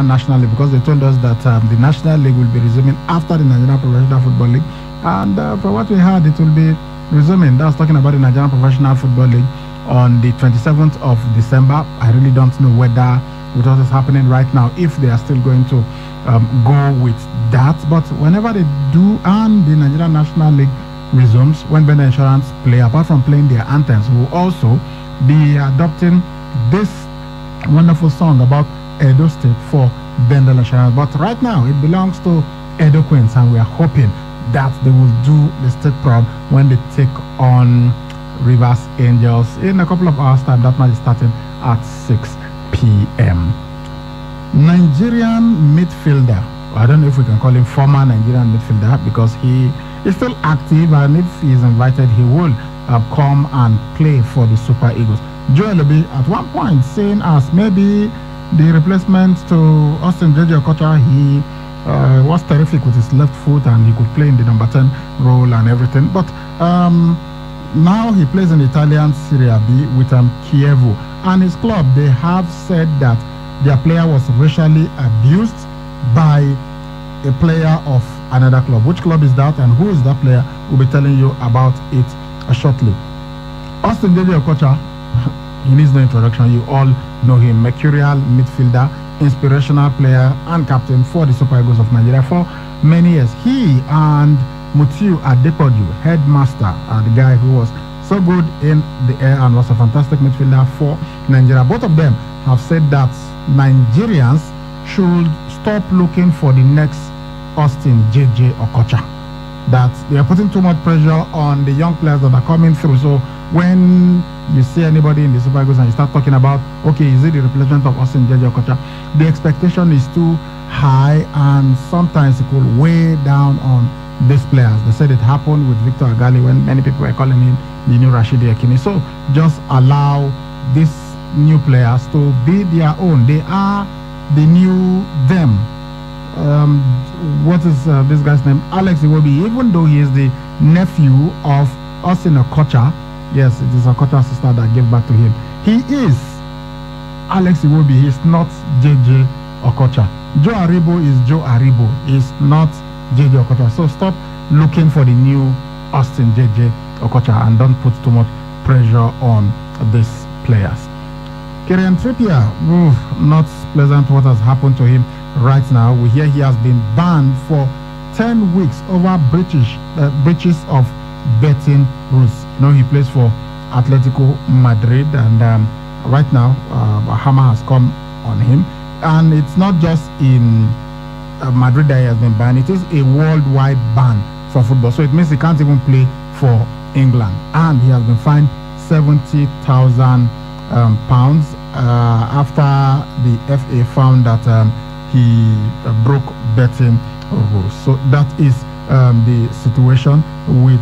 National League, because they told us that the National League will be resuming after the Nigerian Professional Football League. And from what we heard, it will be resuming. That's talking about the Nigerian Professional Football League on the 27th of December. I really don't know whether with what is happening right now, if they are still going to go with that. But whenever they do, and the Nigerian National League resumes, when Bender Insurance play, apart from playing their anthems, will also be adopting this wonderful song about Edo State for Bender Insurance. But right now, it belongs to Edo Queens, and we are hoping that they will do the state proud when they take on Rivers Angels in a couple of hours' time. That match is starting at 6 p.m. Nigerian midfielder, I don't know if we can call him former Nigerian midfielder, because he is still active, and if he is invited, he will come and play for the Super Eagles. Joel Obi, at one point, saying as maybe the replacement to Austin J.J. Okocha, he was terrific with his left foot, and he could play in the number 10 role and everything. But now he plays in the Italian Serie B with Chievo, and his club, they have said that their player was racially abused by a player of another club. Which club is that, and who is that player? We'll be telling you about it shortly. Austin J.J. Okocha, he needs no introduction. You all know him. Mercurial midfielder, inspirational player, and captain for the Super Eagles of Nigeria for many years. He and Mutiu Adepoju, headmaster, the guy who was so good in the air and was a fantastic midfielder for Nigeria. Both of them have said that Nigerians should stop looking for the next Austin J.J. Okocha, that they are putting too much pressure on the young players that are coming through. So when you see anybody in the Super Eagles and you start talking about, okay, is it the replacement of Austin J.J. Okocha, the expectation is too high, and sometimes it could weigh down on these players. They said it happened with Victor Agali when many people were calling him the new Rashidi Ekini. So just allow these new players to be their own. They are the new them. What is this guy's name? Alex Iwobi, even though he is the nephew of Austin Okocha. Yes, it is Okocha's sister that gave back to him. He is Alex Iwobi. He is not JJ Okocha. Joe Aribo is Joe Aribo. He is not JJ Okocha. So stop looking for the new Austin JJ Okocha and don't put too much pressure on these players. Kieran Trippier, not pleasant what has happened to him right now. We hear he has been banned for 10 weeks over breaches of betting rules. You know, he plays for Atletico Madrid, and right now a hammer has come on him. And it's not just in Madrid that he has been banned, it is a worldwide ban for football. So it means he can't even play for England. And he has been fined 70,000 pounds after the FA found that he broke betting rules. So that is the situation with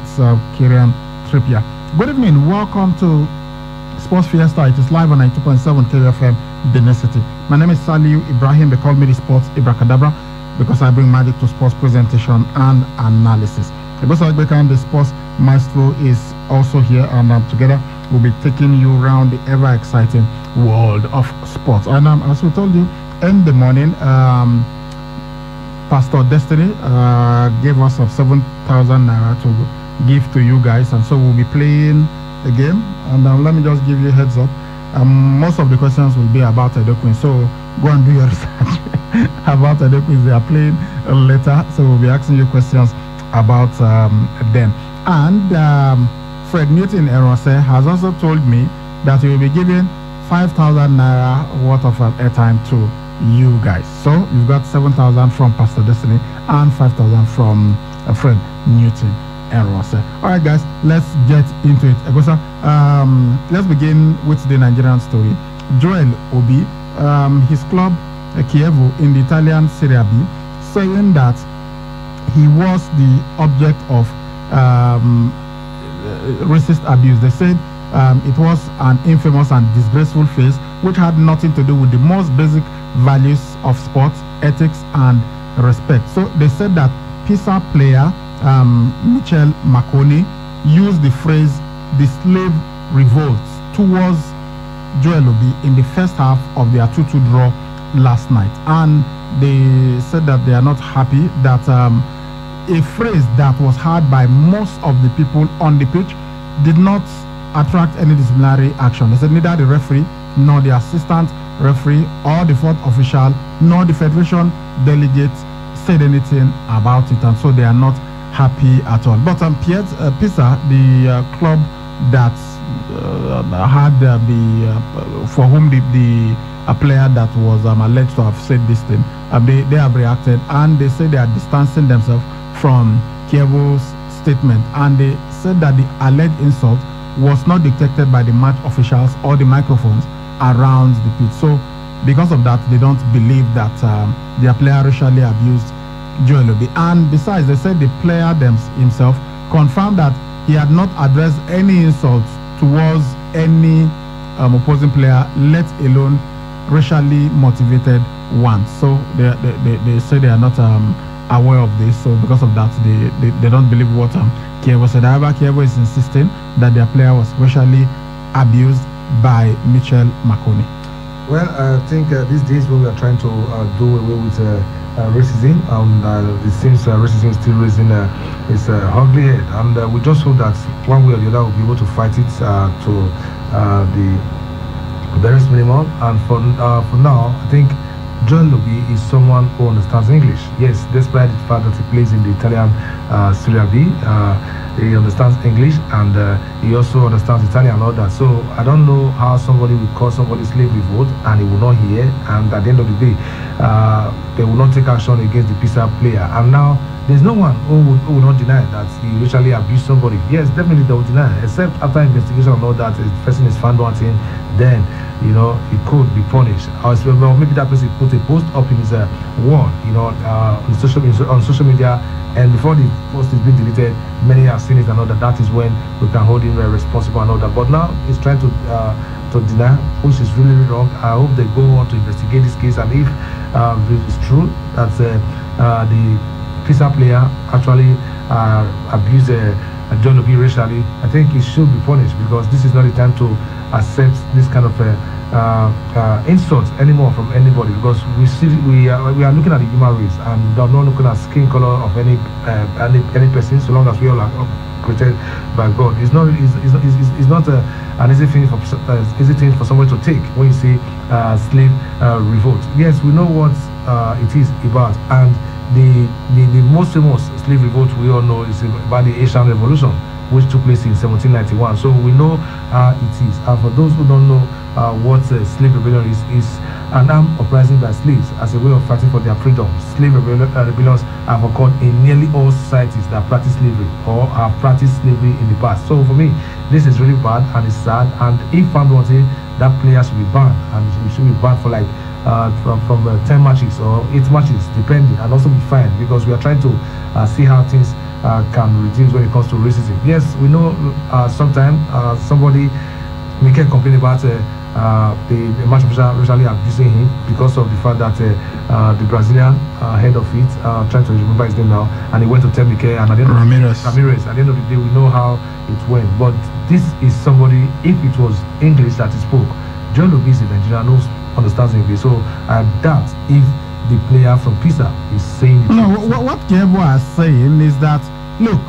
Kieran Trippier. Good evening, welcome to Sports Fiesta. It is live on 92.7 KFM, Benin City. My name is Saliu Ibrahim. They call me the Sports Ibracadabra because I bring magic to sports presentation and analysis. The sports maestro is also here, and together we'll be taking you around the ever exciting world of sports. And as we told you in the morning, Pastor Destiny gave us 7,000 naira to give to you guys, and so we'll be playing a game. And let me just give you a heads up. Most of the questions will be about Edo Queens, so go and do your research about Edo Queens. They are playing later, so we'll be asking you questions about them. And Fred Newton Erose has also told me that he will be giving 5,000 naira worth of airtime to you guys. So you've got 7,000 from Pastor Destiny and 5,000 from Fred Newton Erose. All right, guys, let's get into it. Let's begin with the Nigerian story. Joel Obi, his club Chievo in the Italian Serie B, saying that he was the object of racist abuse. They said it was an infamous and disgraceful phase which had nothing to do with the most basic values of sports, ethics, and respect. So they said that Pisa player Michel Marconi used the phrase "the slave revolt" towards Joel Obi in the first half of their 2-2 draw last night, and they said that they are not happy that a phrase that was heard by most of the people on the pitch did not attract any disciplinary action. They said neither the referee nor the assistant referee or the fourth official nor the federation delegates said anything about it, and so they are not happy at all. But Pisa, the club that had for whom the player that was alleged to have said this thing, they have reacted, and they say they are distancing themselves from Kievo's statement, and they said that the alleged insult was not detected by the match officials or the microphones around the pitch. So because of that, they don't believe that their player racially abused Joel Obi. And besides, they said the player himself confirmed that he had not addressed any insults towards any opposing player, let alone racially motivated ones. So they say they are not aware of this. So because of that, they don't believe what Kievo said. However, Kievo is insisting that their player was racially abused by Mitchell Makoni. Well, I think these days when we are trying to do away with racism, it seems racism is still raising its ugly head, and we just hope that one way or the other we'll be able to fight it to the barest minimum. And for now, I think Joel Obi is someone who understands English. Yes, despite the fact that he plays in the Italian Serie B, he understands English, and he also understands Italian and all that. So I don't know how somebody will call somebody slave revolt and he will not hear, and at the end of the day, they will not take action against the Pisa player. And now there's no one who will not deny that he racially abused somebody. Yes, definitely they will deny, except after investigation and all that, if the person is found wanting, then he could be punished. Or maybe that person put a post up in his wall, on social media, and before the post is being deleted, many have seen it and all that. That is when we can hold him responsible and all that. But now he's trying to deny, which is really, really wrong. I hope they go on to investigate this case, and if it's true that the Pisa player actually abused Joel Obi racially, I think he should be punished, because this is not the time to accept this kind of insults anymore from anybody, because we are looking at the human race, and we are not looking at skin color of any person, so long as we all are created by God. It's not an easy thing for somebody to take when you say slave revolt. Yes, we know what it is about, and the most famous slave revolt we all know is about the Asian Revolution, which took place in 1791. So we know how it is. And for those who don't know what slave rebellion is an armed uprising by slaves as a way of fighting for their freedom. Slave rebellions have occurred in nearly all societies that practice slavery or have practiced slavery in the past. So for me, this is really bad and it's sad. And if found wanting, that player should be banned, and it should be banned for like from 10 matches or 8 matches, depending, and also be fined, because we are trying to see how things can reduce when it comes to racism. Yes, we know sometimes somebody can complain about the match official racially abusing him because of the fact that the Brazilian head of it, trying to remember his name now, and he went to tell Mikel, and at the end Ramirez. At the end of the day, we know how it went. But this is somebody, if it was English that he spoke, Joel Obi is a Nigerian who understands English, so I doubt if the player from Pisa is saying it. No, what Kievo is saying is that, look,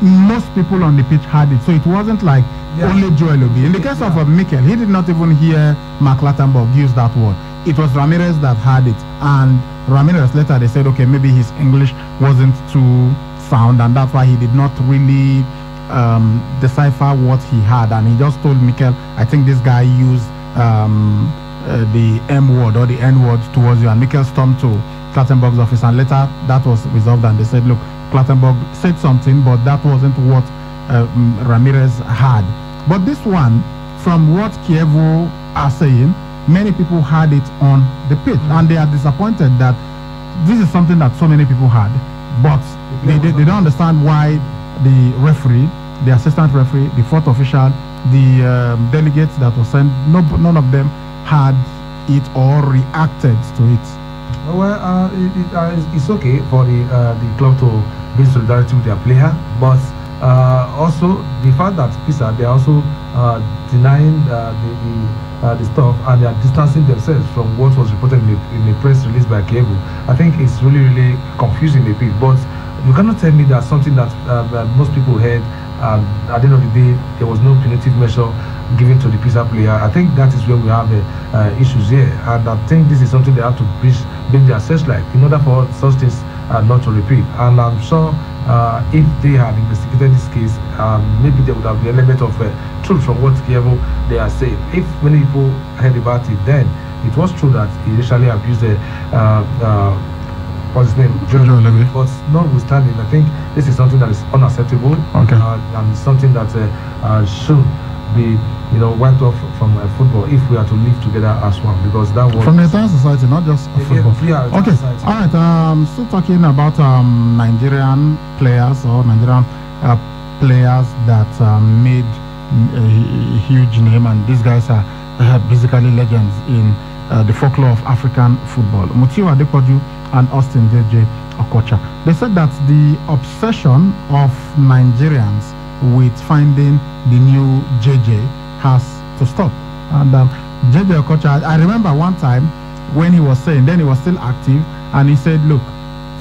most people on the pitch had it, so it wasn't like only Joel Obi. In the case of Mikel, he did not even hear Mark Clattenburg use that word. It was Ramirez that had it, and Ramirez later they said, okay, maybe his English wasn't too sound, and that's why he did not really decipher what he had, and he just told Mikel, I think this guy used the M word or the N word towards you, and Mikel stormed to Clattenburg's office, and later that was resolved, and they said, look, Clattenburg said something, but that wasn't what Ramirez had. But this one, from what Kievo are saying, many people had it on the pitch, and they are disappointed that this is something that so many people had, but they don't understand why the referee, the assistant referee, the fourth official, the delegates that were sent, none of them had it or reacted to it. Well, it's okay for the club to be in solidarity with their player, but also the fact that Pisa, they are also denying the stuff, and they are distancing themselves from what was reported in a press release by Kievo. I think it's really confusing a bit. But you cannot tell me that something that most people heard. At the end of the day, there was no punitive measure given to the Pisa player. I think that is where we have issues here, and I think this is something they have to bring their searchlight in order for such things not to repeat. And I'm sure if they had investigated this case, maybe there would have been an element of truth from what Kievo they are saying. If many people heard about it, then it was true that he initially abused what's his name? Jojo Levy. But notwithstanding, I think this is something that is unacceptable, and something that should be, wiped off from football if we are to live together as one, because that was from the entire society, not just football. Yeah, okay. Society. All right. Still talking about Nigerian players or Nigerian players that made a huge name, and these guys are basically legends in the folklore of African football. Mutiu Adepoju and Austin JJ Okocha. They said that the obsession of Nigerians with finding the new JJ has to stop. And JJ Okocha, I remember one time when he was saying, then he was still active, and he said, look,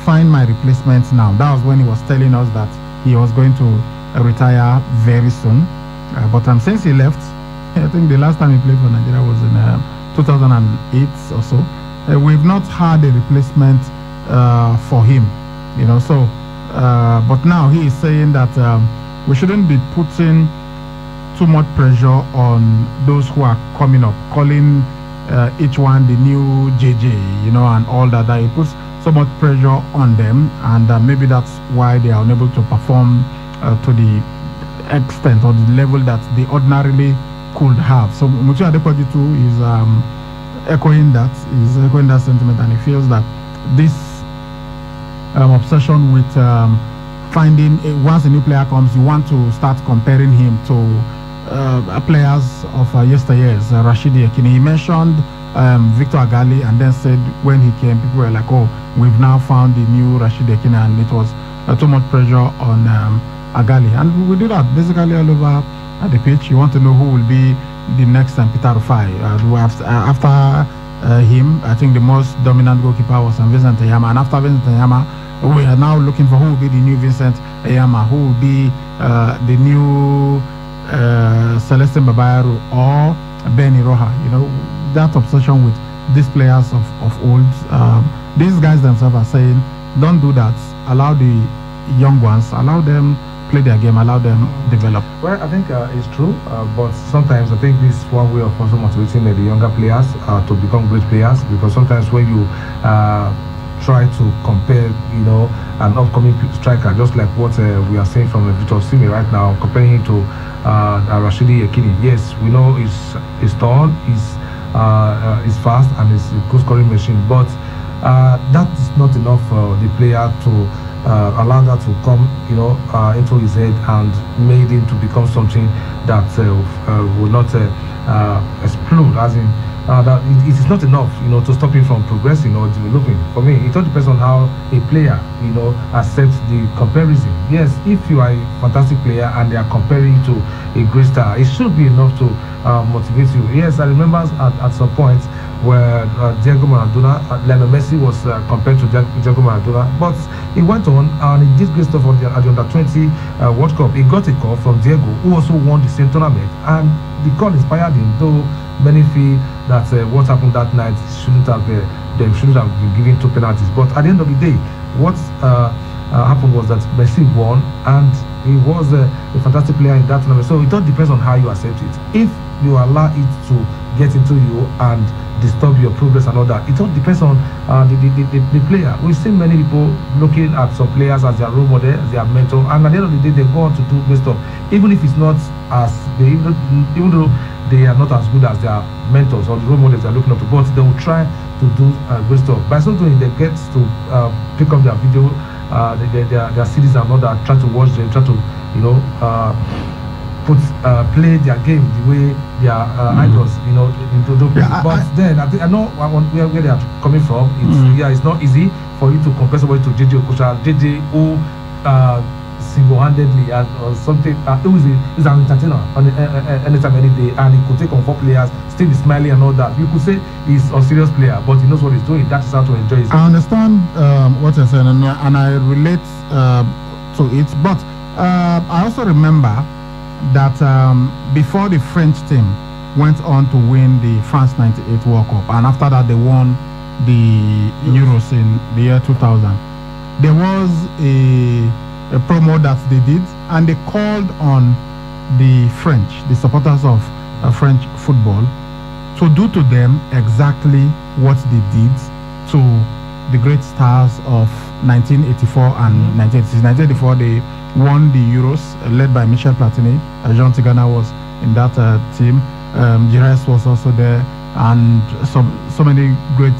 find my replacement now. That was when he was telling us that he was going to retire very soon. But since he left, I think the last time he played for Nigeria was in 2008 or so. We've not had a replacement for him, so but now he is saying that we shouldn't be putting too much pressure on those who are coming up, calling each one the new JJ, and all that he puts so much pressure on them, and maybe that's why they are unable to perform to the extent or the level that they ordinarily could have. So Mutiu Adepoju too is echoing that sentiment, and he feels that this obsession with finding once a new player comes, you want to start comparing him to players of yesteryears. Rashidi Yekini, he mentioned Victor Agali, and then said when he came, people were like, oh, we've now found the new Rashidi Yekini, and it was too much pressure on Agali. And we do that basically all over the pitch. You want to know who will be the next Peter Rufai. After him, I think the most dominant goalkeeper was Vincent Eyama, and after Vincent Eyama, we are now looking for who will be the new Vincent Eyama, who will be the new Celestin Babayaro or Benny Roja. That obsession with these players of old. These guys themselves are saying, don't do that. Allow the young ones, allow them play their game, allow them develop. Well, I think it's true, but sometimes I think this is one way of also motivating the younger players to become great players, because sometimes when you try to compare, an upcoming striker, just like what we are saying from Victor Osimhen right now, comparing him to Rashidi Yekini. Yes, we know he's tall, he's fast, and he's a good scoring machine, but that is not enough for the player to allow that to come, into his head and made him to become something that will not explode, as in that it is not enough, to stop him from progressing or developing. For me, it all depends on how a player, accepts the comparison. Yes, if you are a fantastic player and they are comparing you to a great star, it should be enough to motivate you. Yes, I remember at some point where Diego Maradona, Lionel Messi was compared to Diego Maradona, but he went on and he did great stuff at the Under-20 World Cup. He got a call from Diego, who also won the same tournament, and the call inspired him, though many feel that what happened that night shouldn't have been given 2 penalties. But at the end of the day, what happened was that Messi won, and he was a fantastic player in that tournament. So it all depends on how you accept it. If you allow it to get into you and disturb your progress and all that, it all depends on the player. We've seen many people looking at some players as their role model, as their mentor, and at the end of the day, they go on to do great stuff, even if it's not as even though they are not as good as their mentors or the role models they're looking up to, but they will try to do great stuff. By so doing, they get to pick up their video, their CDs and all that, try to watch them, try to play their game the way their idols, But then I know where they are coming from. It's it's not easy for you to compare somebody to JJ Okocha, JJ who single-handedly or something. He's an entertainer anytime, any day, and he could take on 4 players, still be smiling and all that. You could say he's a serious player, but he knows what he's doing. That is how to enjoy it. I understand what you're saying, and I relate to it, but I also remember that before the French team went on to win the France 98 World Cup, and after that they won the Euros in the year 2000, there was a promo that they did, and they called on the French, the supporters of French football, to do to them exactly what they did to the great stars of 1984 and 1986. 1984, they won the Euros, led by Michel Platini. Jean Tigana was in that team. Gires was also there, and so many great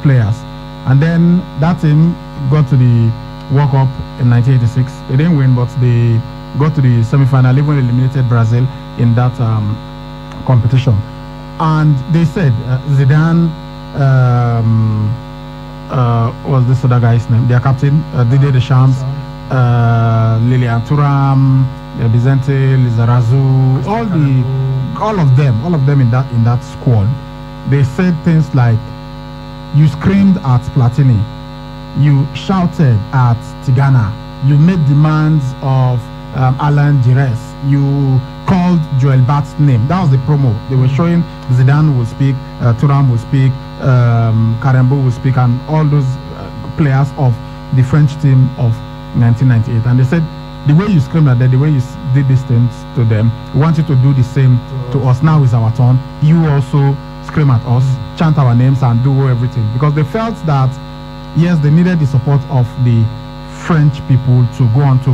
players. And then that team got to the World Cup in 1986. They didn't win, but they got to the semi-final, even eliminated Brazil in that competition. And they said Zidane, was this other guy's name? Their captain, Didier Deschamps, Lilian Thuram, Bizente, Lizarazu, all of them in that squad. They said things like, you screamed at Platini, you shouted at Tigana, you made demands of Alain Gires, you called Joel Bart's name. That was the promo. They were showing Zidane will speak, Thuram will speak, Karembo will speak, and all those players of the French team of 1998. And they said, the way you screamed at them, the way you did these things to them, we want you to do the same to us. Now is our turn. You also scream at us, chant our names, and do everything. Because they felt that, yes, they needed the support of the French people to go on to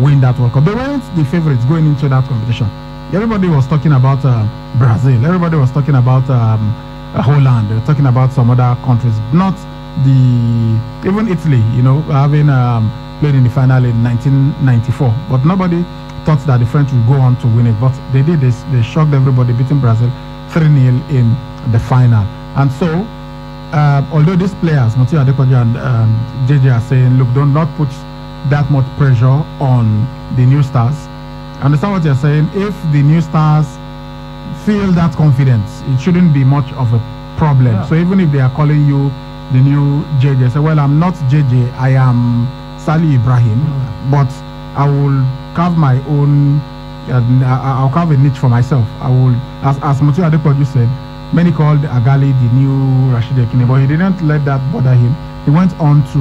win that World Cup. They weren't the favorites going into that competition. Everybody was talking about Brazil. Everybody was talking about Holland. They were talking about some other countries. Not even Italy, having played in the final in 1994. But nobody thought that the French would go on to win it. But they did this. They shocked everybody, beating Brazil 3-0 in the final. And so, although these players, Motio Adepoju and JJ, are saying, look, do not put that much pressure on the new stars. I understand what you're saying. If the new stars feel that confidence, it shouldn't be much of a problem. Yeah. So even if they are calling you the new JJ, say, well, I'm not JJ, I am Sali Ibrahim, but I will carve my own, I'll carve a niche for myself. I will, as Motio Adepoju said, many called Agali the new Rashid Yekini, but he didn't let that bother him. He went on to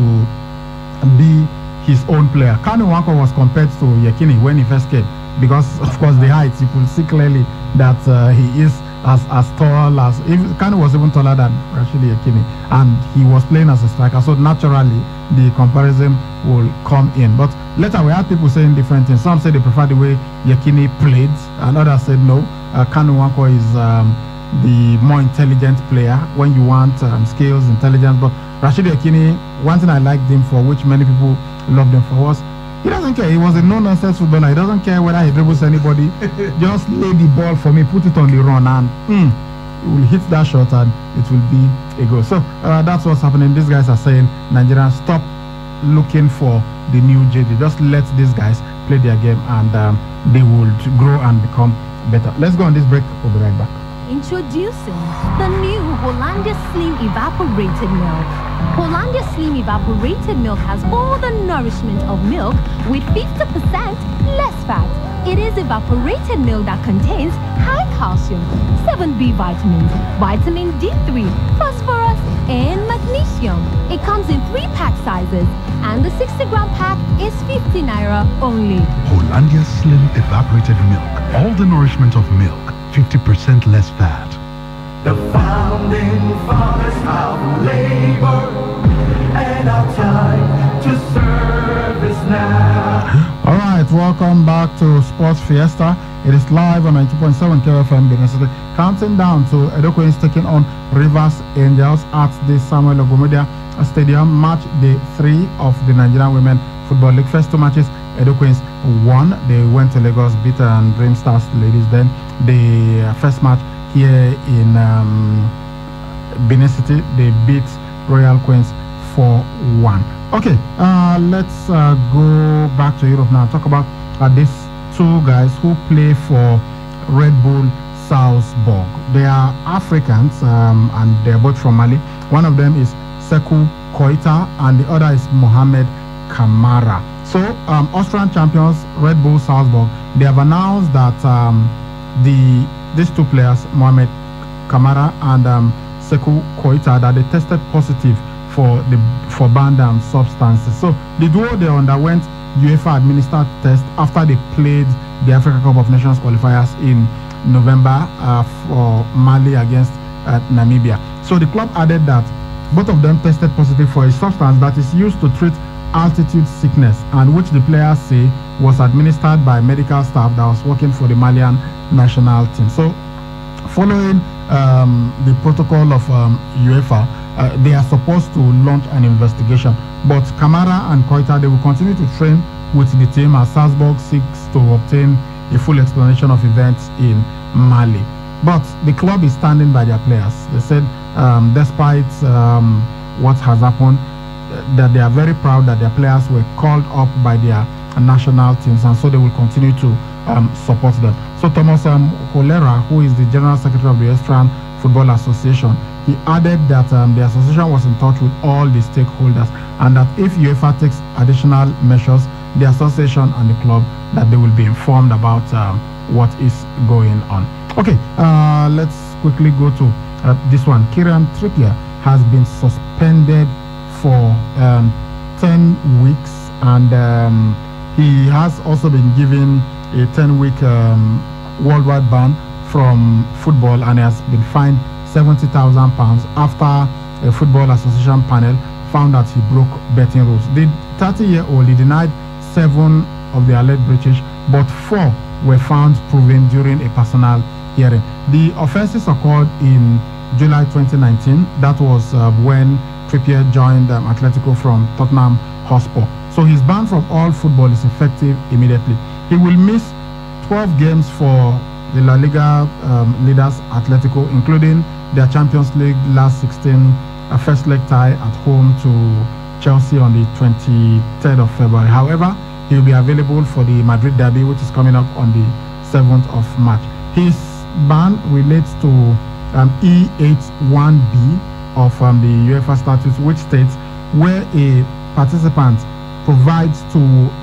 be his own player. Kanu Nwankwo was compared to Yekini when he first came, because of course the height, you could see clearly that he is as tall as, Kanu was even taller than Rashid Yekini, and he was playing as a striker, so naturally the comparison will come in. But later we had people saying different things. Some said they prefer the way Yekini played, and others said no, Kanu Nwankwo is the more intelligent player when you want skills, intelligence. But Rashid Yekini, one thing I liked him for, which many people loved him for, was he doesn't care. He was a no-nonsense footballer. He doesn't care whether he dribbles anybody. Just lay the ball for me, put it on the run, and he will hit that shot and it will be a goal. So that's what's happening. These guys are saying, Nigerians, stop looking for the new JJ. Just let these guys play their game, and they will grow and become better. Let's go on this break. We'll be right back. Introducing the new Hollandia Slim Evaporated Milk. Hollandia Slim Evaporated Milk has all the nourishment of milk with 50% less fat. It is evaporated milk that contains high calcium, 7B vitamins, vitamin D3, phosphorus, and magnesium. It comes in 3-pack sizes, and the 60-gram pack is 50 naira only. Hollandia Slim Evaporated Milk. All the nourishment of milk. 50% less fat. The founding fathers of labor and our time to serve is now. All right, welcome back to Sports Fiesta. It is live on 92.7 KFM Benin City. Counting down to Edo Queens taking on Rivers Angels at the Samuel Ogomedia Stadium, match day 3 of the Nigerian Women Football League. First 2 matches, Edo Queens won. They went to Lagos, beat Dream Stars ladies. Then the first match here in Benin City, they beat Royal Queens 4-1. Okay, let's go back to Europe now. Talk about these two guys who play for Red Bull Salzburg. They are Africans and they're both from Mali. One of them is Sekou Koita and the other is Mohamed Kamara. So Austrian champions Red Bull Salzburg, they have announced that these two players, Mohamed Kamara and Sekou Koita, that they tested positive for banned substances. So the duo, they underwent UEFA administered test after they played the Africa Cup of Nations qualifiers in November for Mali against Namibia. So the club added that both of them tested positive for a substance that is used to treat altitude sickness and which the players say was administered by medical staff that was working for the Malian national team. So following the protocol of UEFA, they are supposed to launch an investigation. But Kamara and Koita, they will continue to train with the team as Salzburg seeks to obtain a full explanation of events in Mali. But the club is standing by their players. They said despite what has happened, that they are very proud that their players were called up by their national teams, and so they will continue to support them. So Thomas Holera, who is the General Secretary of the Austrian Football Association, he added that the association was in touch with all the stakeholders and that if UEFA takes additional measures, the association and the club, that they will be informed about what is going on. Okay, let's quickly go to this one. Kieran Trippier has been suspended for 10 weeks and he has also been given a 10-week worldwide ban from football and has been fined £70,000 after a football association panel found that he broke betting rules. The 30-year-old, he denied 7 of the alleged breaches, but 4 were found proven during a personal hearing. The offences occurred in July 2019. That was when Trippier joined Atletico from Tottenham Hotspur. So his ban from all football is effective immediately. He will miss 12 games for the La Liga leaders Atletico, including their Champions League last 16 first leg tie at home to Chelsea on the 23rd of February. However, he will be available for the Madrid derby, which is coming up on the 7th of March. His ban relates to E81B of the UEFA statutes, which states where a participant provides to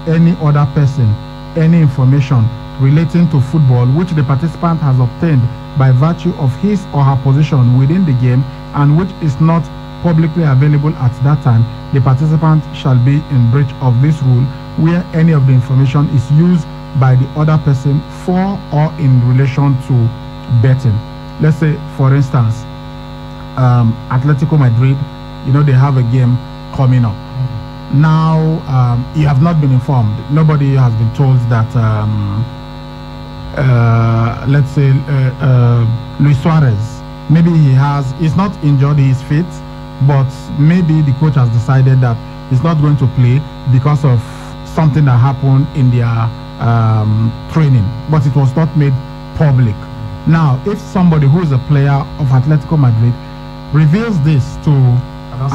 any other person any information relating to football which the participant has obtained by virtue of his or her position within the game and which is not publicly available at that time, the participant shall be in breach of this rule where any of the information is used by the other person for or in relation to betting. Let's say, for instance, Atletico Madrid, they have a game coming up. Now, you have not been informed. Nobody has been told that, let's say, Luis Suarez, maybe he's not injured, he's fit, but maybe the coach has decided that he's not going to play because of something that happened in their training, but it was not made public. Now, if somebody who is a player of Atletico Madrid reveals this to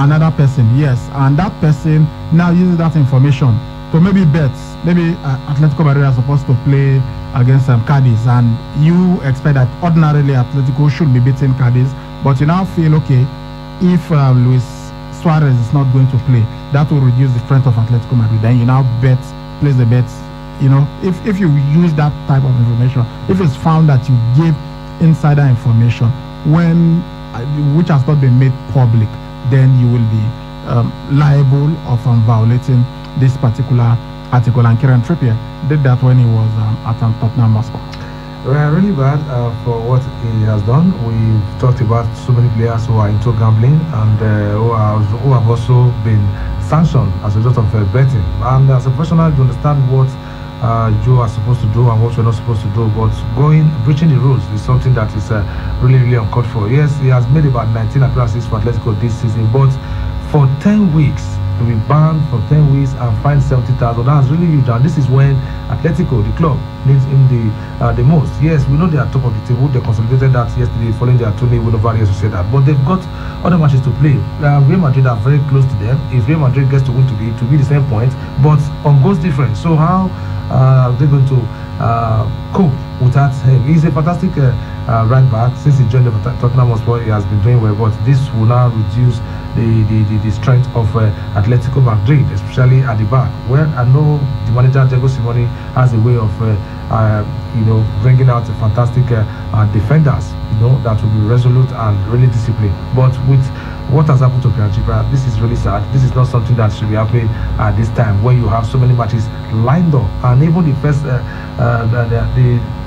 another person, yes, and that person now uses that information to maybe bet, maybe Atletico Madrid are supposed to play against Cadiz, and you expect that ordinarily Atletico should be beating Cadiz, but you now feel, okay, if Luis Suarez is not going to play, that will reduce the strength of Atletico Madrid. Then you now place the bets. If you use that type of information, if it's found that you gave insider information which has not been made public, then you will be liable of violating this particular article. And Kieran Trippier did that when he was at Tottenham Hotspur. Well, really bad for what he has done. We've talked about so many players who are into gambling and who have also been sanctioned as a result of betting. And as a professional, you understand what you are supposed to do and what you're not supposed to do. But breaching the rules is something that is really, really uncalled for. Yes, he has made about 19 appearances for Atletico this season, but for 10 weeks, to be banned for 10 weeks and fined 70,000. That's really huge. And this is when Atletico, the club, needs him the most. Yes, we know they are top of the table. They consolidated that yesterday following their 2-0 win over Real Sociedad. But they've got other matches to play. Real Madrid are very close to them. If Real Madrid gets to win today, it will be the same point, but on goals difference. So how are they going to cope with that? He's a fantastic right back. Since he joined the Tottenham Hotspur, he has been doing well, but this will now reduce the strength of Atletico Madrid, especially at the back, where I know the manager Diego Simeone has a way of bringing out fantastic defenders, that will be resolute and really disciplined. But with what has happened to Piancipra, this is really sad. This is not something that should be happening at this time when you have so many matches lined up, and even the first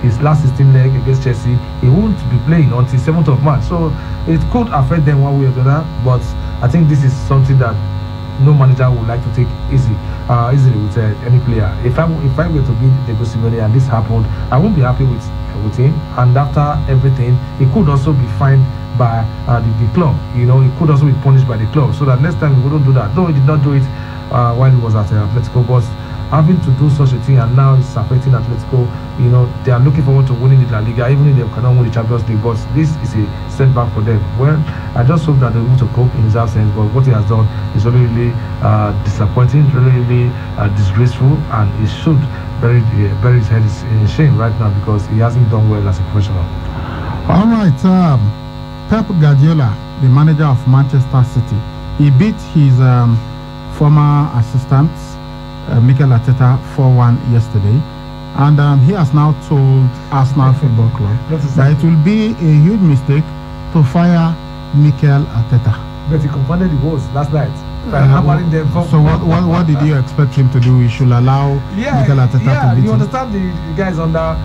his last 16 leg against Chelsea, he won't be playing until 7th of March. So it could affect them one way or the other. But I think this is something that no manager would like to take easily with any player. If I were to be Diego Simeone and this happened, I won't be happy with him. And after everything, he could also be fined by the club. He could also be punished by the club. So that next time he wouldn't do that. Though he did not do it while he was at Atletico, but having to do such a thing, and now it's affecting Atletico. They are looking forward to winning the La Liga, even if they cannot win the Champions League. But this is a setback for them. Well, I just hope that they're able to cope in his absence. But what he has done is really disappointing, really disgraceful, and he should bury his head in shame right now because he hasn't done well as a professional. All right, Pep Guardiola, the manager of Manchester City, he beat his former assistant Mikel Arteta 4-1 yesterday, and he has now told Arsenal Football Club that it will be a huge mistake to fire Mikel Arteta. But he confounded the Wolves last night. So what did you expect him to do? He should allow Mikel Arteta to beat him. You understand the guys under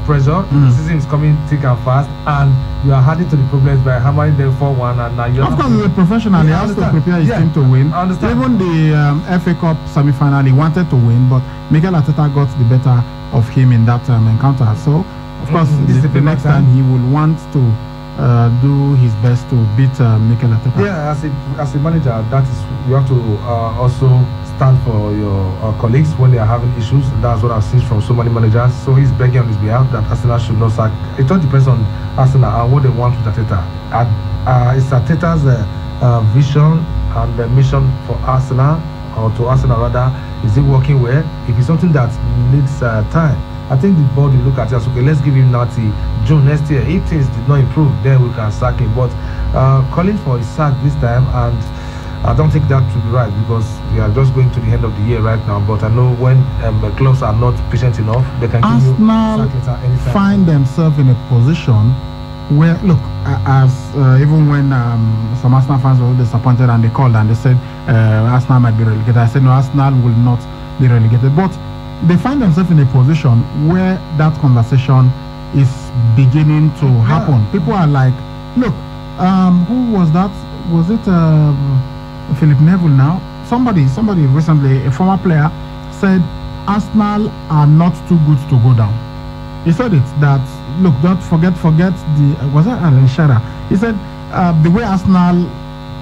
pressure. The season is coming thick and fast, and you are adding to the problems by hammering them 4-1. And now of course, he's a professional. He has to prepare his team to win. Even the FA Cup semi-final, he wanted to win, but Mikel Arteta got the better of him in that encounter. So, of course, the next time he will want to do his best to beat Mikel Arteta. Yeah, as a manager, you have to also stand for your colleagues when they are having issues. That's what I've seen from so many managers. So he's begging on his behalf that Arsenal should not sack. It all depends on Arsenal and what they want with Arteta. It's Arteta's vision and the mission for Arsenal, or to Arsenal rather. Is it working well? If it's something that needs time, I think the board will look at it as, okay, let's give him now till June next year. If things did not improve, then we can sack him. But calling for his sack this time, and I don't think that would be right, because we are just going to the end of the year right now. But I know when clubs are not patient enough, they can give you sack letter anytime. Find themselves in a position where, look, as even when some Arsenal fans were disappointed and they called and they said Arsenal might be relegated, I said no, Arsenal will not be relegated. But they find themselves in a position where that conversation is beginning to happen. People are like, look, who was that? Was it Philip Neville now? Somebody recently, a former player, said Arsenal are not too good to go down. He said it, that, look, don't forget the, was that Alan Shearer? He said the way Arsenal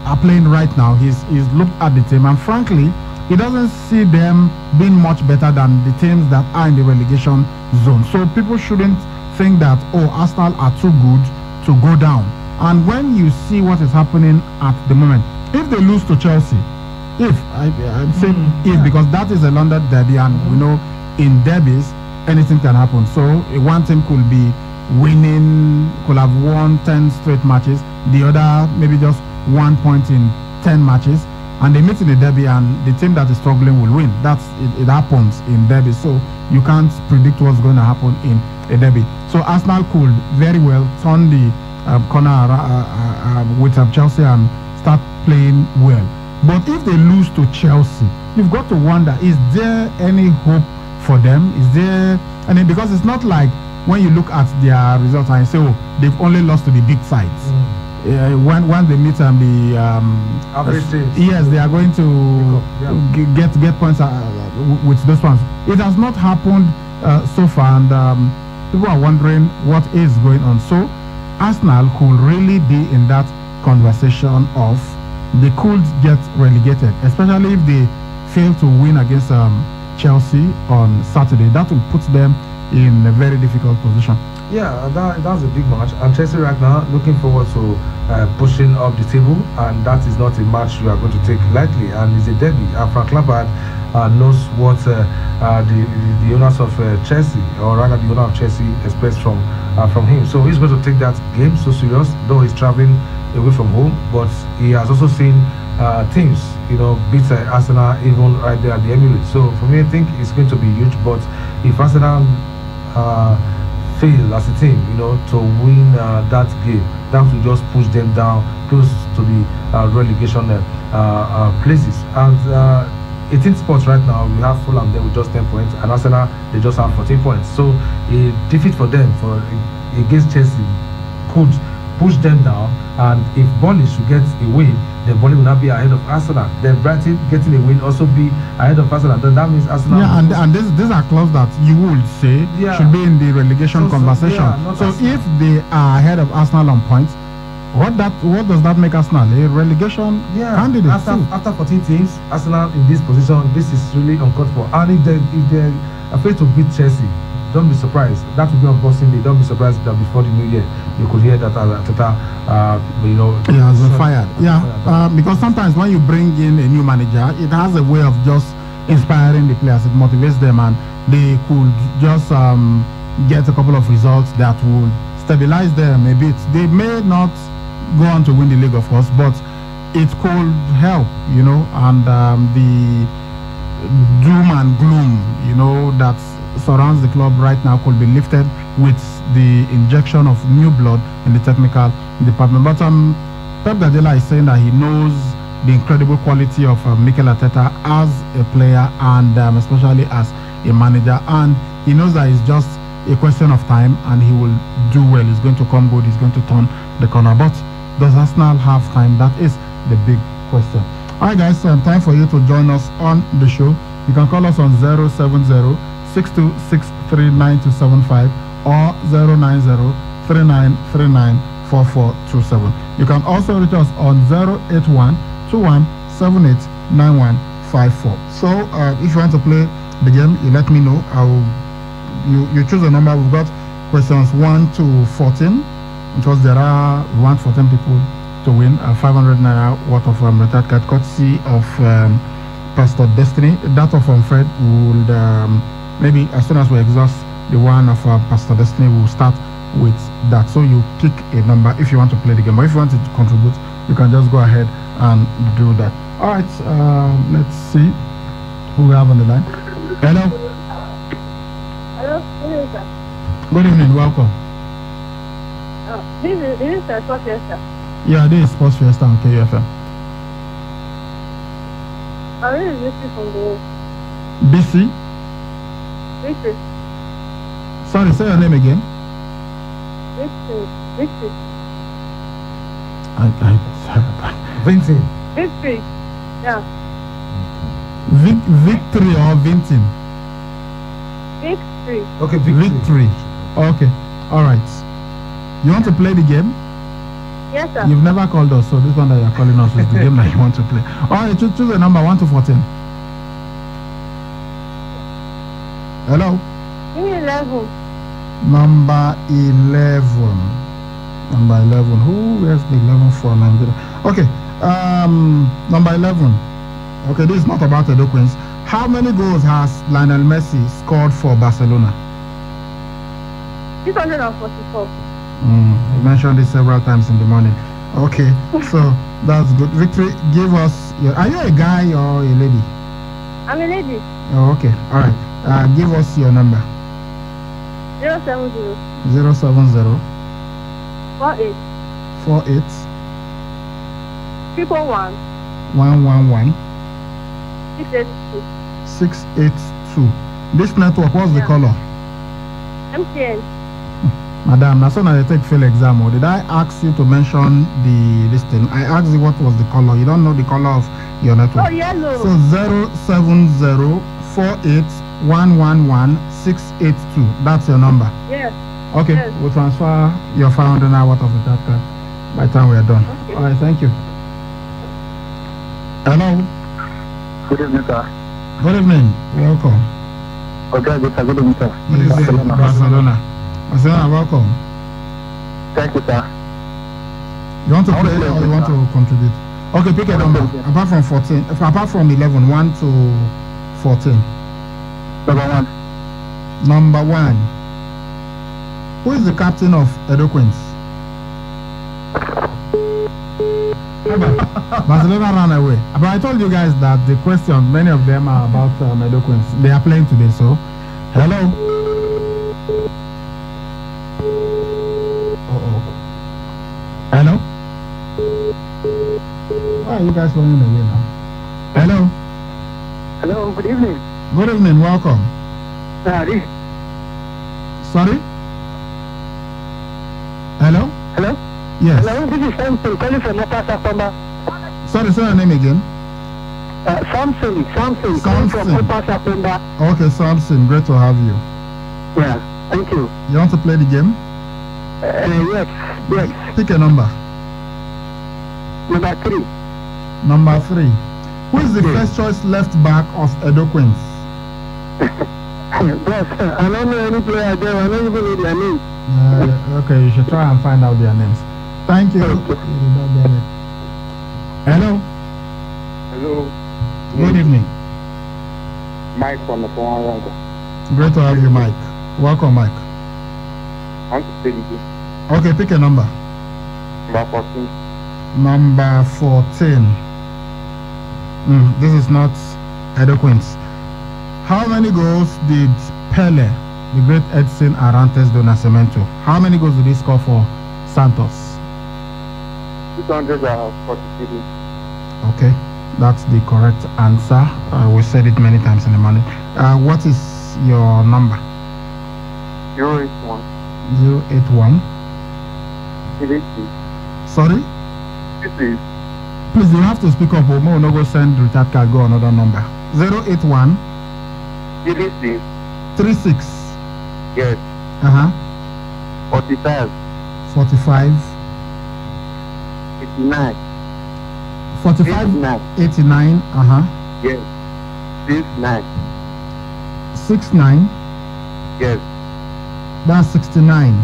are playing right now, he's looked at the team, and frankly, he doesn't see them being much better than the teams that are in the relegation zone. So people shouldn't think that, oh, Arsenal are too good to go down. And when you see what is happening at the moment, if they lose to Chelsea, I'm saying because that is a London derby, and we know in derbies anything can happen. So one team could be winning, could have won 10 straight matches, the other maybe just 1 point in 10 matches, and they meet in the derby, and the team that is struggling will win. It happens in derby, so you can't predict what's going to happen in a derby. So Arsenal could very well turn the corner with Chelsea and start playing well. But if they lose to Chelsea, you've got to wonder, is there any hope for them? Is there any, because it's not like when you look at their results and you say, oh, they've only lost to the big sides. When they meet the average teams, yes, they are going to get points with those ones. It has not happened so far, and people are wondering what is going on. So Arsenal could really be in that conversation of they could get relegated, especially if they fail to win against Chelsea on Saturday. That will put them in a very difficult position. Yeah, that's a big match, and Chelsea right now looking forward to pushing up the table, and that is not a match you are going to take lightly, and it's a derby. And Frank Lampard knows what the owners of Chelsea, or rather the owner of Chelsea, expects from him. So he's going to take that game so serious, though he's traveling away from home, but he has also seen teams, beat Arsenal even right there at the Emirates. So for me, I think it's going to be huge. But if Arsenal fail as a team, to win that game, that will just push them down close to the relegation places. And 18 spots right now, we have Fulham there with just 10 points, and Arsenal, they just have 14 points. So a defeat for them against Chelsea could push them down, and if Burnley should get a win, then Burnley will not be ahead of Arsenal. Then Brighton getting a win also be ahead of Arsenal. Then that means Arsenal. Yeah, and these are clubs that you would say should be in the relegation conversation. So if they are ahead of Arsenal on points, what does that make Arsenal? A relegation candidate? After 14 teams, Arsenal in this position, this is really uncalled for. And if they're afraid to beat Chelsea, don't be surprised. That will be on Boxing Day. Don't be surprised that before the new year, you could hear that Arteta, he has been fired. Because sometimes when you bring in a new manager, it has a way of just inspiring the players. It motivates them, and they could just get a couple of results that would stabilize them a bit. They may not go on to win the league, of course, but it could help, and the doom and gloom, that surrounds the club right now could be lifted with the injection of new blood in the technical department. But Pep Guardiola is saying that he knows the incredible quality of Mikel Arteta as a player, and especially as a manager, and he knows that it's just a question of time, and he will do well. He's going to come good. He's going to turn the corner. But does Arsenal have time? That is the big question. All right, guys, time for you to join us on the show. You can call us on 070-6263-9275 or 090-3939-4427. You can also reach us on 081-2178-9154. So if you want to play the game, you let me know. You choose a number. We've got questions 1 to 14, because there are 114 people to win 500 naira worth of retired card, courtesy of Pastor Destiny. That of Fred would maybe as soon as we exhaust the one of Pastor Destiny, we'll start with that. So you pick a number if you want to play the game, but if you want to contribute, you can just go ahead and do that. All right, let's see who we have on the line. Hello. Hello, good evening, sir. Good evening, welcome. This is Sports Fiesta. Yeah, this is Sports Fiesta on KUFM. I'm really listening from the BC? Victor. Sorry, say your name again. Victor. Vincent. Victory. Yeah. Victory or Vintin? Victory. Okay, Victory. Okay. All right. You want to play the game? Yes, sir. You've never called us, so this one that you're calling us is the game that you want to play. All right, choose a number 1 to 14. Hello? Give me 11. Number 11. Number 11. Who has the 11 for Nigeria? Okay. Number 11. Okay, this is not about Edo Queens. How many goals has Lionel Messi scored for Barcelona? 644. You mentioned this several times in the morning. Okay, so that's good. Victory, give us your... Are you a guy or a lady? I'm a lady. Oh, okay. All right. Give us your number. 070 070 48 48 111 111 682. 682. This network, what's the color? MTN. Madam, now so now they take fail exam. Or did I ask you to mention the listing? I asked you what was the color. You don't know the color of your network. Oh, yellow. So 070 48 111 682. That's your number. Yes. Okay, Yes. we'll transfer your 500 naira worth of the card by the time we are done. Okay. All right, thank you. Hello. Good evening, sir. Good evening. Welcome. Okay, good evening, sir. Good evening. Barcelona. Barcelona, welcome. Thank you, sir. You want to play or you want to contribute? Okay, pick a number. Apart from 14, apart from 11, 1 to 14. Number 1. Number 1. Who is the captain of Edo Queens? Barcelona ran away. But I told you guys that the questions, many of them are about Edo Queens. They are playing today, so. Hello? Hello? Why are you guys running away now? Hello? Hello, good evening. Good evening, welcome. Sorry? Hello? Hello? Yes. Hello, this is Samson calling from Upper Sakomba. Sorry, say your name again. Samson calling from Upper Sakomba. Okay, Samson, great to have you. Yeah, thank you. You want to play the game? Yes. Pick a number. Number 3. Number 3. Who is the first choice left back of Edo Queens? Boss, I don't know any player there. I don't even know their name. Okay, you should try and find out their names. Thank you. Hello. Hello. Good evening. Mike from the phone. Great to have you, Mike. Welcome, Mike. I want to play the game. Okay, pick a number. Number 14. Number 14. This is not Edo Queens. How many goals did Pele, the great Edson Arantes do Nascimento, how many goals did he score for Santos? 243. Okay, that's the correct answer. We said it many times in the morning. What is your number? 081. 081. Sorry? Please, you have to speak up. Or no go send recharge card, go another number. 081. 36. 36. Yes. 45. 45. 89. 45. 89. Yes. 69. 69. Yes. That's 69.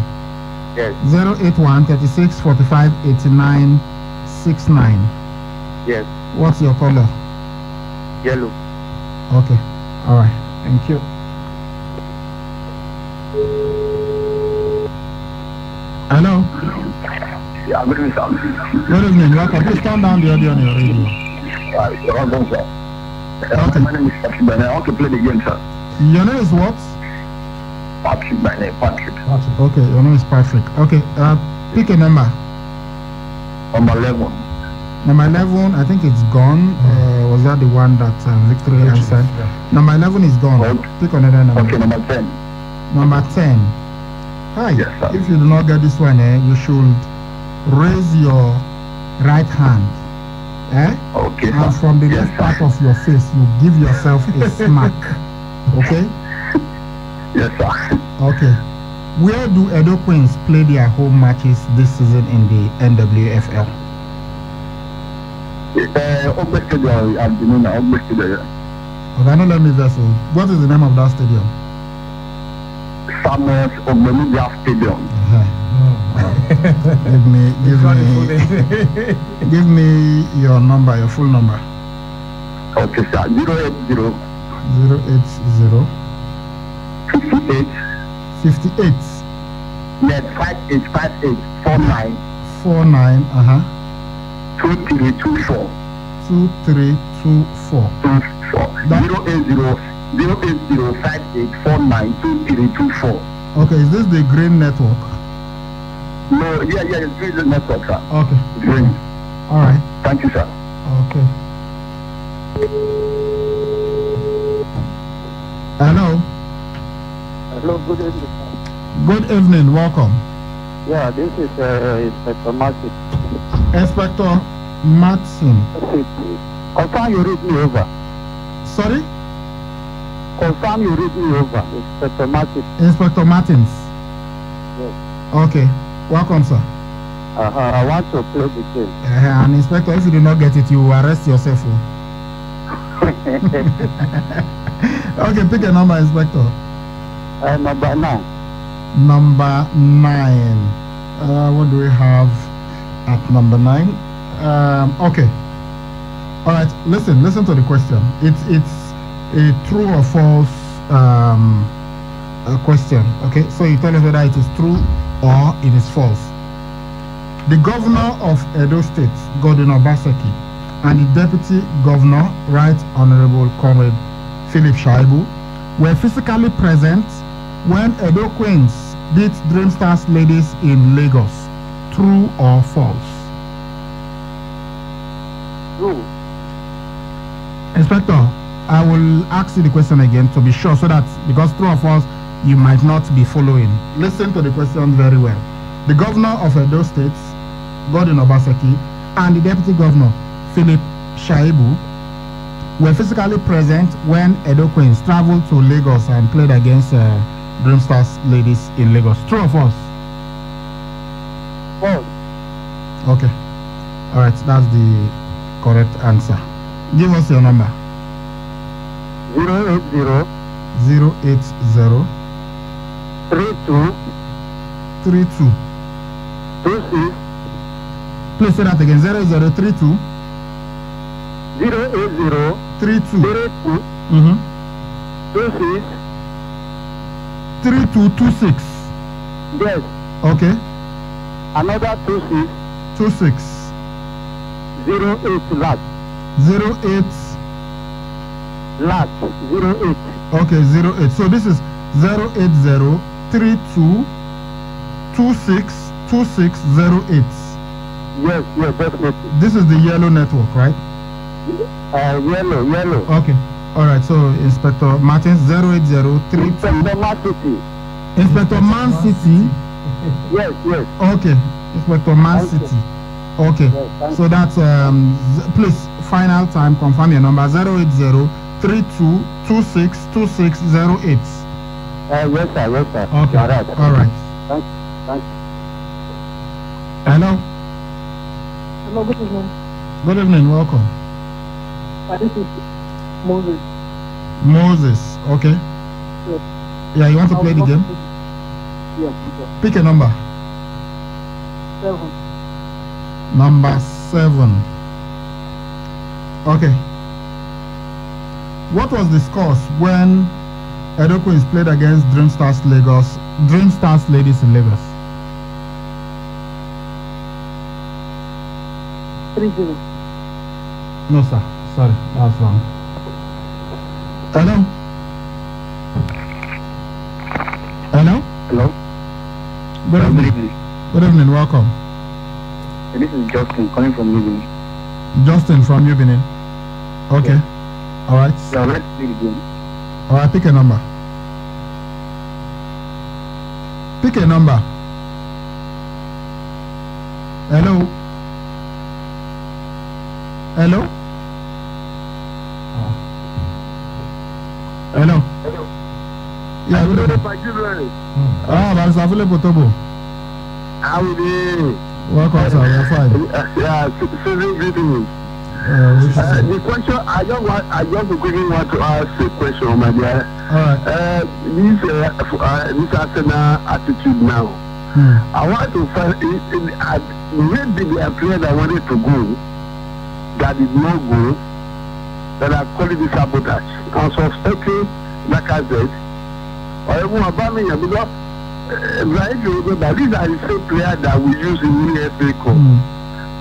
Yes. 081 36 45 89 69. Yes. What's your color? Yellow. Okay. All right. Thank you. Hello. Yeah, good evening, sir. Good evening. Welcome. Please turn down the audio on your radio. Okay. My name is Patrick Bane. I want to play the game, sir. Your name is what? Patrick Bane. Patrick. Okay. Your name is Patrick. Okay. Pick a number. Number 11. Number 11, I think it's gone. Was that the one that Victory answered? Yeah. Number 11 is gone. Okay. Pick another number. Okay, number 10. Number 10. Hi. Yes, sir. If you do not get this one, you should raise your right hand. Okay, And sir. from the Yes, left sir. part of your face, you give yourself a smack. Okay? Yes, sir. Okay. Where do Edo Queens play their home matches this season in the NWFL? Ogbe Stadium at Benina, Ogbe Stadium. Okay, now let me vessel. What is the name of that stadium? Samuels Ogbemudia Stadium. Give me your number, your full number. Okay, sir. 080 080 58 58 net 5858 49 49 2324 2324. 08058492324. Okay, is this the green network? No, yeah, it's Green Network, sir. Okay. Green. All right. Thank you, sir. Okay. Hello. Hello, good evening. Good evening. Welcome. Yeah, this is Inspector Martin. Inspector Martin. Confirm you read me over. Sorry? Confirm you read me over. Inspector Martin. Inspector Martins. Yes. Okay. Welcome, sir. I want to play the game. And Inspector, if you do not get it, you will arrest yourself. Okay, pick a number, Inspector. Number 9. Number 9. What do we have at number 9? Okay. All right. Listen to the question. It's a true or false question. Okay. So you tell us whether it is true or it is false. The governor of Edo State, Godwin Obaseki, and the deputy governor, Right Honorable Comrade Philip Shaibu, were physically present when Edo Queens beat Dream Stars Ladies in Lagos. True or false? True. Inspector, I will ask you the question again to be sure, so that because true or false, you might not be following. Listen to the question very well. The governor of Edo State, Godwin Obaseki, and the deputy governor, Philip Shaibu, were physically present when Edo Queens traveled to Lagos and played against Dream Stars Ladies in Lagos. True or false? False. Okay. All right, that's the correct answer. Give us your number. 080 080 32 32. 26 Please say that again. 0032 080 32. 32 Mm-hmm. 26. 3226. Yes. Okay. Another 26 26. 08 last. 08. Last 08. Okay, 08. So this is 080 32 26 2608. Yes, definitely. This is the yellow network, right? Yellow. Okay. All right. So Inspector Martins 080 32. Inspector Man City. Inspector Man City. Yes. Okay. Inspector Man Thank you. City. Okay. Yes, thank So that's please final time confirm your number 080 32 26 2608. Yes, sir. Okay. All right. All right. Thank you. Hello. Hello, good evening. Good evening. Welcome. This is Moses. Moses. Okay. Yes. Yeah, you want to play the game? Yes. Pick a number. 7. Number 7. Okay. What was the score when Edo Queens played against Dream Stars Lagos? Dream Stars Ladies in Lagos. 3-0. No, sir. Sorry, that's wrong. Hello. Hello. Good evening. Good evening. Welcome. This is Justin calling from Newton. Justin from Ubinin. Okay. All right. Yeah, let's play the game. All right. Pick a number. Pick a number. Hello. Hello. Hello. Yeah, good evening. Barrister Philip Otobo. How are you? Welcome, sir. We're fine. Season greetings. The question I just quickly want to ask a question, my dear. All right. This Arsenal attitude now. I want to find where did the player that wanted to go that did not go, that are calling the sabotage. I'm suspecting, like I said, or even about me, because that these are the same players that we use in the FA Cup.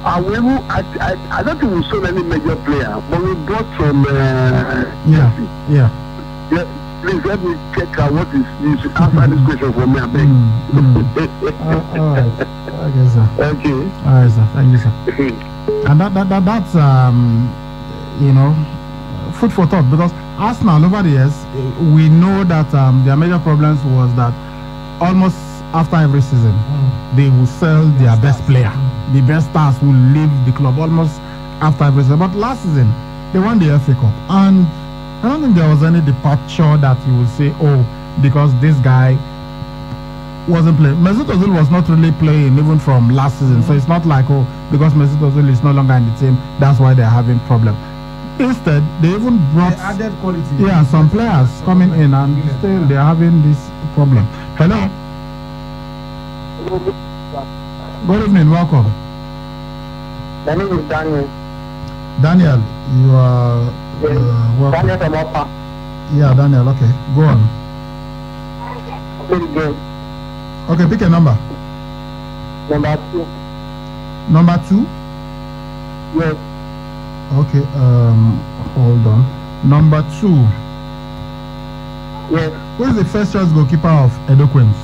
I don't think we sold any major player, but we bought from Yeah. Please let me check out what is this. Answer this question for me, I beg. All right. Okay, sir. Okay. All right, sir. Thank you, sir. And that's food for thought, because Arsenal over the years, we know that their major problems was that almost after every season they will sell their best player. The best stars will leave the club almost after every season. But last season they won the FA Cup, and I don't think there was any departure that you would say, oh, because this guy wasn't playing. Mesut Ozil was not really playing even from last season. So it's not like, oh, because Mesut Ozil is no longer in the team, that's why they're having problem. Instead, they even brought added quality. Yeah, some players coming in and still they're having this problem. Hello. Good evening, welcome. My name is Daniel. Daniel, you are welcome. Daniel from Upper. Yeah, Daniel, okay. Go on. Very good. Okay, pick a number. Number 2. Number 2? Yes. Okay, hold on. Number 2. Yes. Who is the first choice goalkeeper of Edo Queens?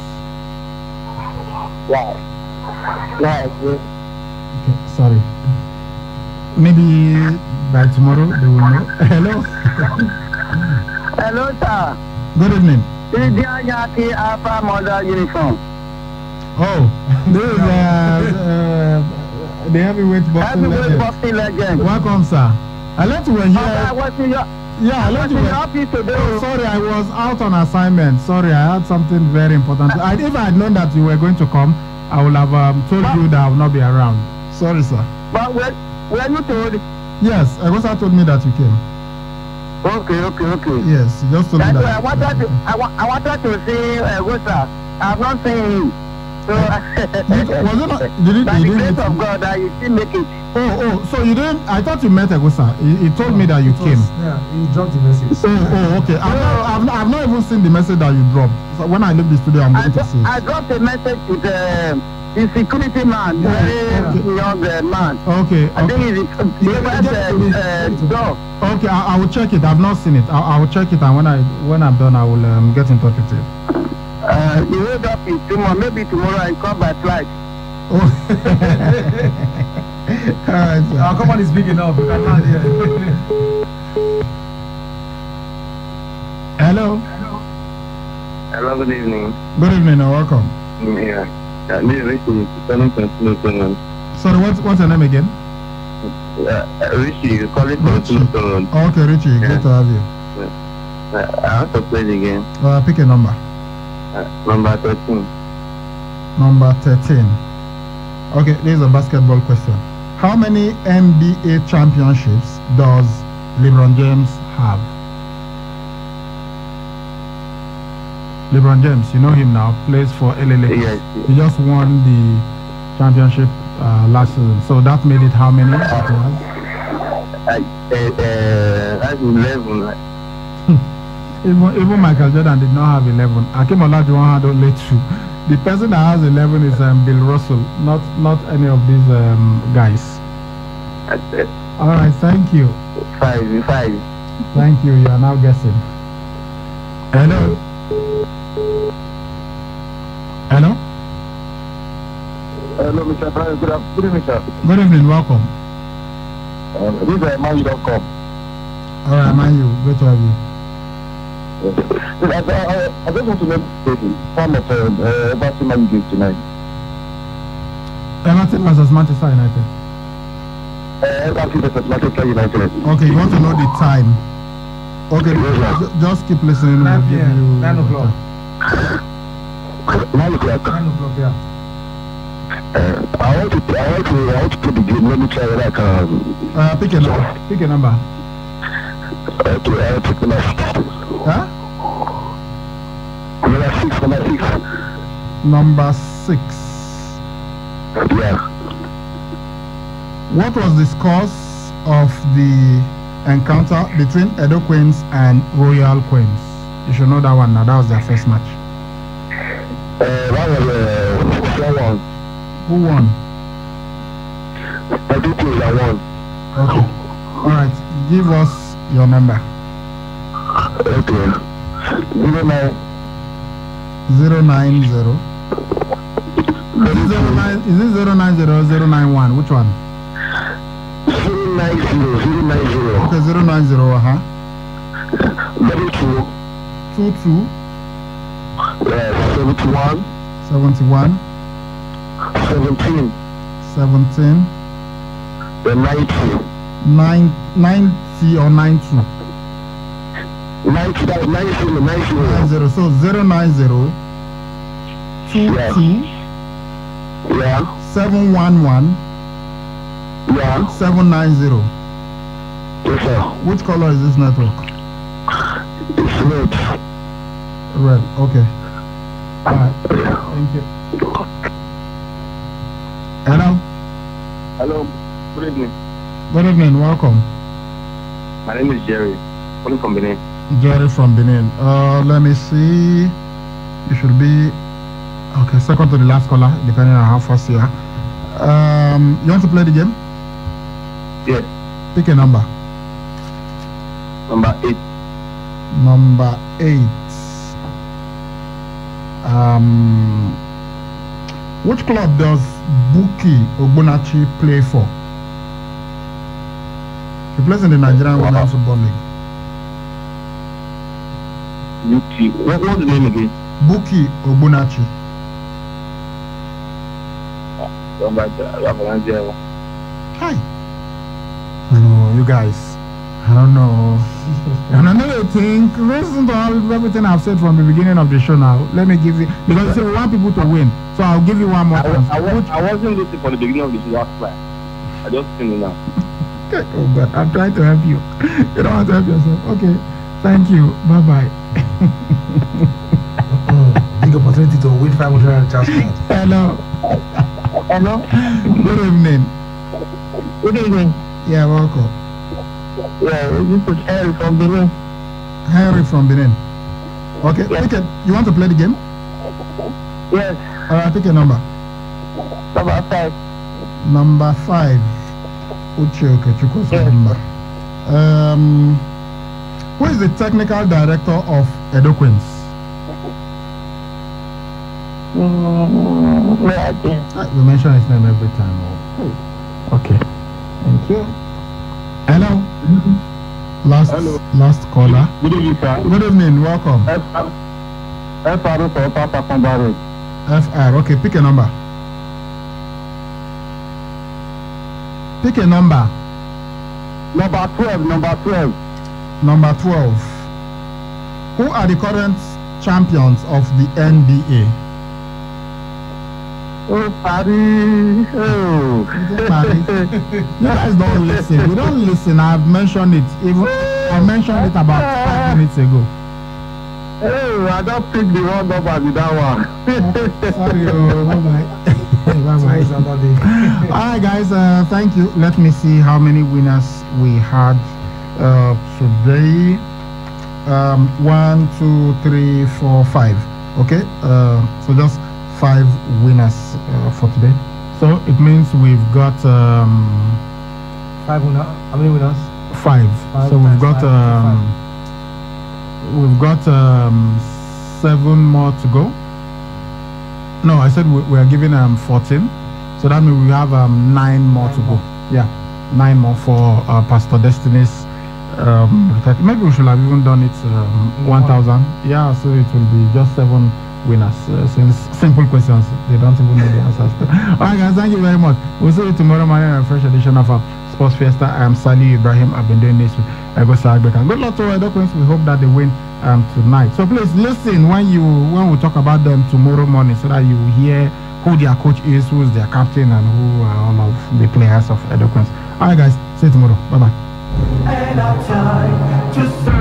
Wow. Nice. Yes. Okay, sorry. Maybe by tomorrow they will know. Hello. Hello, sir. Good evening. This is Dianyaki Alpha Mother Uniform. Oh, this is the heavyweight boxing legend. Boxing legend. Welcome, sir. I learned you were here. I was in your Yeah, I learned you in were. your office today. Oh, sorry, I was out on assignment. Sorry, I had something very important. If I had known that you were going to come, I would have told you that I will not be around. Sorry, sir. But were you told? Yes, Egosa told me that you came. Okay. Yes, he just told me That's that. why I wanted to see Rosa. I have not seen him. So Was it not? Did by the you grace didn't? of God, I still make it. Oh, so you didn't? I thought you met Egosa. He told me that you came. Yeah, he dropped the message. Oh, okay. I've not even seen the message that you dropped. So when I leave the studio, I'm going to see it. I dropped a message with the security man, very young man. Okay. I think he's the door. Okay, I will check it. I've not seen it. I will check it, and when I'm done, I will get in touch with you. The hold up is tomorrow. Maybe tomorrow I come by flight. Oh. All right, sir. Our company is big enough. We can land here. Hello. Hello, good evening. Good evening and welcome. Yeah. This is Rishi, calling from Snowstone. Sorry, what's your name again? Rishi, calling from Snowstone. Okay, Richie, good to have you. I want to play the game. Pick a number. Number 13. Number 13. Okay, this is a basketball question. How many NBA championships does LeBron James have? LeBron James, you know him now, plays for LA Lakers. Yes. He just won the championship last season. So that made it how many? That's 11. Even Michael Jordan did not have 11. Hakeem Olajuwon had only 2. The person that has 11 is Bill Russell, not any of these guys. That's it. All right, thank you. 5. Thank you. You are now guessing. Hello. Hello. Hello, Mr. Brian. Good evening, sir. Good evening. Welcome. This is man.com. All right, Manu. Good to have you. I just want to know the form of Everton Man game tonight. Everton versus Manchester United. Everton versus Manchester United. Okay, you want to know the time? Okay, just keep listening. 9 We'll give p.m. you 9 o'clock. 9 o'clock. 9 o'clock, yeah. I want to put the game. Let me try whether I can. Pick a number. Pick a number. Okay, I'll pick the number. Huh? Number 6. Number 6. Yeah. What was the scores of the encounter between Edo Queens and Royal Queens? You should know that one now. That was their first match. That was 4-1. Who won? Edo Queens that won. Okay. All right. Give us your number. Okay. 09. 090. Is it 090 or 091? Which one? 090. Okay, 090. 22. 71. 71. 17. 17. 90. 90 or 92? 90. 90. So 090 22 222 Yeah. 711 Yeah. 790. Yes, sir. Which color is this network? It's red. Red. Okay. All right. Thank you. Hello. Hello. Good evening. Good evening. Welcome. My name is Jerry. Calling from Benin. Jerry from Benin. Let me see. You should be okay. Second to the last caller, depending on how fast you are. You want to play the game? Yes. Pick a number. Number 8. Number 8. Which club does Buki Ogbonachi play for? He plays in the Nigerian Women's Football League. Yuki. What's the name again? Buki Ogbonachi. Hi. No, you guys. I don't know. And another thing, listen to everything I've said from the beginning of the show now. Let me give you, because you say we want people to win. So I'll give you one more chance. I wasn't listening for the beginning of the show. That's why. I just tuned in now. Okay. Oh, but I'm trying to help you. You don't want to help yourself. Okay. Thank you. Bye-bye. Big opportunity to win 500 chance. Hello. Hello. Good evening. Good evening. Yeah, welcome. Yeah, this is Harry from Benin. Henry from Benin. Okay, Yes. pick it. You want to play the game? Yes. All right, pick a number. Number 5. Number 5. Uche Okechukwu Yes. number. Who is the technical director of Edo Queens? No idea. We mention his name every time. Oh. Okay. Thank you. Hello. Hello. Last caller. Good evening, sir. Good evening. Welcome. FR for Papa Kambaro. FR. Okay, pick a number. Pick a number. Number 12. Number 12. Number 12. Who are the current champions of the NBA? Oh, Paris. Oh. You guys don't listen. You don't listen. I've mentioned it. Even I mentioned it about 5 minutes ago. Oh, I don't pick the wrong number with that one. Sorry. Bye-bye. Bye-bye. All right, guys. Thank you. Let me see how many winners we had today. 1, 2, 3, 4, 5. Okay. So just 5 winners for today. So it means we've got 5 winners. How many winners? 5. So we've got 7 more to go. No, I said we are giving 14. So that means we have 9 more to go. Yeah, 9 more for Pastor Destiny's. Maybe we should have even done it 1,000. Yeah, so it will be just 7 winners. Since simple questions, they don't even know the answers. All right, guys, thank you very much. We'll see you tomorrow morning on a fresh edition of our Sports Fiesta. I am Sally Ibrahim. I've been doing this with Egosa Agbeka. Good luck to our documents. We hope that they win tonight. So please listen when we talk about them tomorrow morning, so that you hear who their coach is, who is their captain, and who are all of the players of Edo Queens. All right, guys. See you tomorrow. Bye bye. And our time to serve.